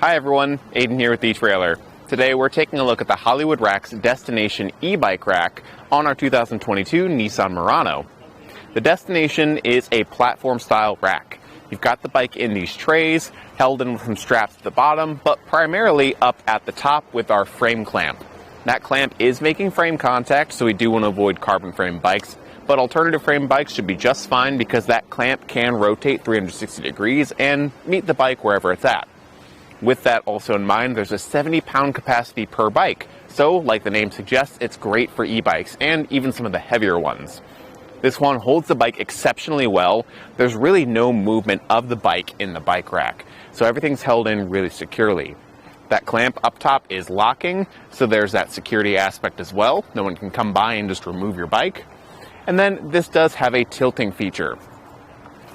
Hi everyone, Aiden here with the etrailer. Today we're taking a look at the Hollywood Rack's Destination e-bike rack on our 2022 Nissan Murano. The Destination is a platform-style rack. You've got the bike in these trays, held in with some straps at the bottom, but primarily up at the top with our frame clamp. That clamp is making frame contact, so we do want to avoid carbon frame bikes, but alternative frame bikes should be just fine because that clamp can rotate 360 degrees and meet the bike wherever it's at. With that also in mind, there's a 70-pound capacity per bike, so like the name suggests, it's great for e-bikes and even some of the heavier ones. This one holds the bike exceptionally well. There's really no movement of the bike in the bike rack, so everything's held in really securely. That clamp up top is locking, so there's that security aspect as well. No one can come by and just remove your bike. And then this does have a tilting feature.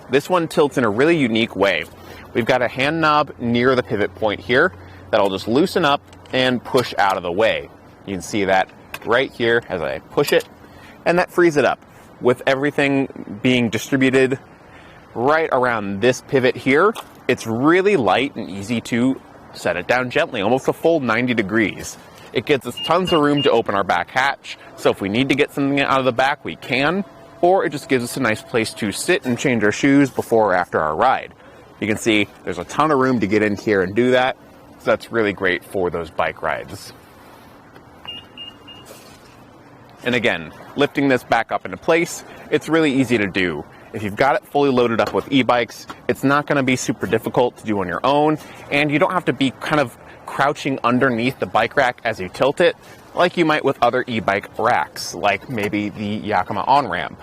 This one tilts in a really unique way. We've got a hand knob near the pivot point here that'll just loosen up and push out of the way. You can see that right here as I push it, and that frees it up. With everything being distributed right around this pivot here, it's really light and easy to set it down gently, almost a full 90 degrees. It gives us tons of room to open our back hatch, so if we need to get something out of the back, we can, or it just gives us a nice place to sit and change our shoes before or after our ride. You can see there's a ton of room to get in here and do that, so that's really great for those bike rides. And again, lifting this back up into place, it's really easy to do. If you've got it fully loaded up with e-bikes, it's not going to be super difficult to do on your own, and you don't have to be kind of crouching underneath the bike rack as you tilt it, like you might with other e-bike racks, like maybe the Yakima Onramp.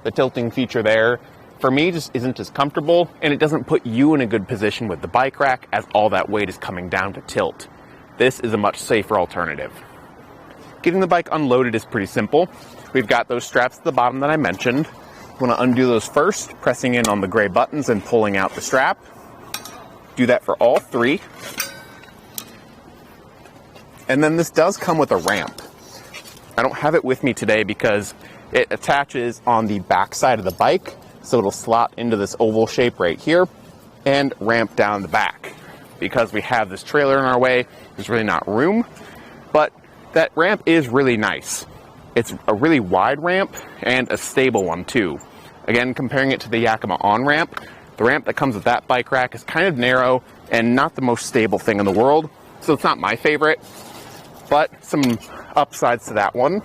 The tilting feature there, for me, just isn't as comfortable, and it doesn't put you in a good position with the bike rack as all that weight is coming down to tilt. This is a much safer alternative. Getting the bike unloaded is pretty simple. We've got those straps at the bottom that I mentioned. We want to undo those first, pressing in on the gray buttons and pulling out the strap. Do that for all three. And then this does come with a ramp. I don't have it with me today because it attaches on the back side of the bike, so it'll slot into this oval shape right here and ramp down the back. Because we have this trailer in our way, there's really not room, but that ramp is really nice. It's a really wide ramp and a stable one too. Again, comparing it to the Yakima Onramp, the ramp that comes with that bike rack is kind of narrow and not the most stable thing in the world, so it's not my favorite. But some upsides to that one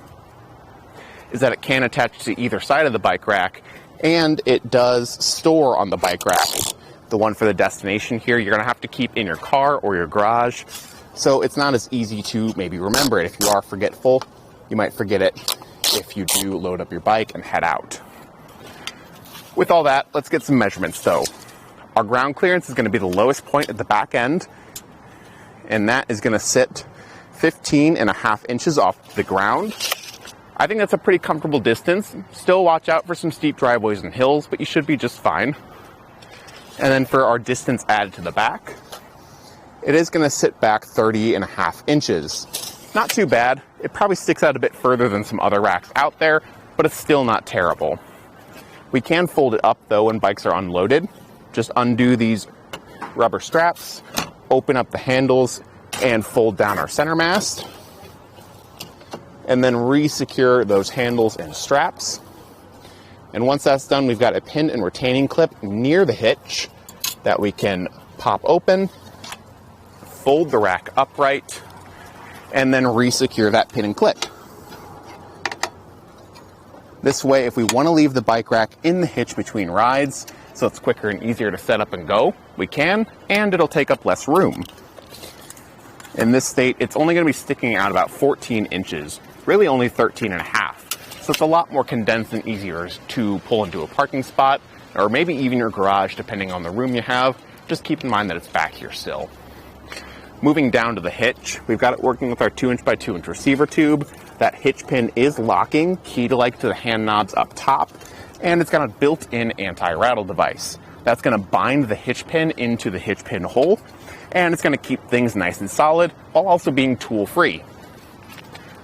is that it can attach to either side of the bike rack, and it does store on the bike rack. The one for the Destination here, you're gonna have to keep in your car or your garage, so it's not as easy to maybe remember it. If you are forgetful, you might forget it if you do load up your bike and head out. With all that, let's get some measurements though. Our ground clearance is gonna be the lowest point at the back end, and that is gonna sit 15.5 inches off the ground. I think that's a pretty comfortable distance. Still watch out for some steep driveways and hills, but you should be just fine. And then for our distance added to the back, it is going to sit back 30.5 inches. Not too bad. It probably sticks out a bit further than some other racks out there, but it's still not terrible. We can fold it up though when bikes are unloaded. Just undo these rubber straps, open up the handles, and fold down our center mast, and then re-secure those handles and straps. And once that's done, we've got a pin and retaining clip near the hitch that we can pop open, fold the rack upright, and then re-secure that pin and clip. This way, if we want to leave the bike rack in the hitch between rides, so it's quicker and easier to set up and go, we can, and it'll take up less room. In this state, it's only going to be sticking out about 14 inches, really only 13.5. So it's a lot more condensed and easier to pull into a parking spot, or maybe even your garage, depending on the room you have. Just keep in mind that it's back here still. Moving down to the hitch, we've got it working with our 2" by 2" receiver tube. That hitch pin is locking, key to the hand knobs up top, and it's got a built-in anti-rattle device. That's going to bind the hitch pin into the hitch pin hole, and it's going to keep things nice and solid while also being tool-free.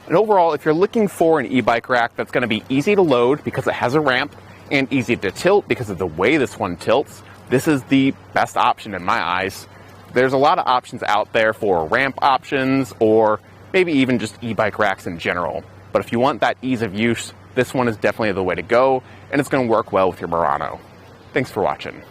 And overall, if you're looking for an e-bike rack that's going to be easy to load because it has a ramp and easy to tilt because of the way this one tilts, this is the best option in my eyes there's a lot of options out there for ramp options or maybe even just e-bike racks in general. But if you want that ease of use, this one is definitely the way to go, and it's going to work well with your Murano. Thanks for watching.